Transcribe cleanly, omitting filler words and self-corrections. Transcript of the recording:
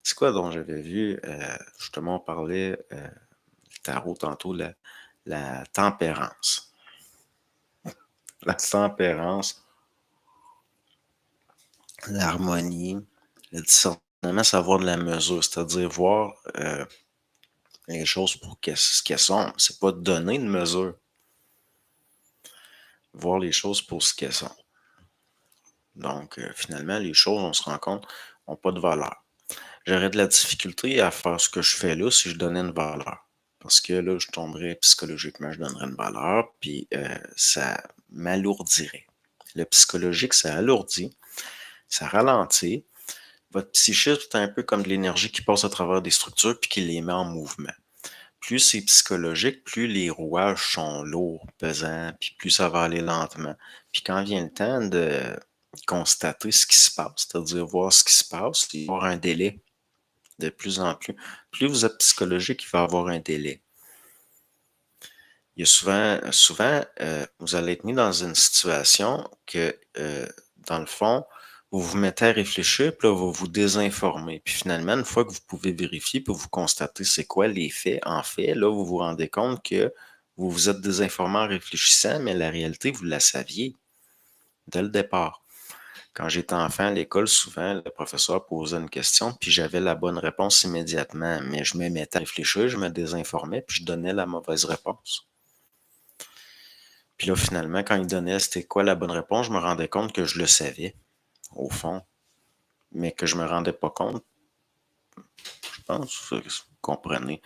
C'est quoi dont j'avais vu, justement, on parlait du tarot tantôt, la tempérance. La tempérance, l'harmonie, le discernement, savoir de la mesure, c'est-à-dire voir les choses pour ce qu'elles sont. C'est pas donner une mesure, voir les choses pour ce qu'elles sont. Donc, finalement, les choses, on se rend compte, n'ont pas de valeur. J'aurais de la difficulté à faire ce que je fais là si je donnais une valeur. Parce que là, je tomberais psychologiquement, je donnerais une valeur, puis ça m'alourdirait. Le psychologique, ça alourdit, ça ralentit. Votre psychisme, c'est un peu comme de l'énergie qui passe à travers des structures puis qui les met en mouvement. Plus c'est psychologique, plus les rouages sont lourds, pesants, puis plus ça va aller lentement. Puis quand vient le temps de constater ce qui se passe, c'est-à-dire voir ce qui se passe, il va y avoir un délai de plus en plus. Plus vous êtes psychologique, il va y avoir un délai. Il y a souvent, vous allez être mis dans une situation que, dans le fond, vous vous mettez à réfléchir, puis là, vous vous désinformez. Puis finalement, une fois que vous pouvez vérifier, puis vous constatez c'est quoi les faits, en fait, là, vous vous rendez compte que vous vous êtes désinformé en réfléchissant, mais la réalité, vous la saviez dès le départ. Quand j'étais enfant à l'école, souvent, le professeur posait une question, puis j'avais la bonne réponse immédiatement, mais je me mettais à réfléchir, je me désinformais, puis je donnais la mauvaise réponse. Puis là, finalement, quand il donnait c'était quoi la bonne réponse, je me rendais compte que je le savais, au fond, mais que je me rendais pas compte, je pense, vous comprenez.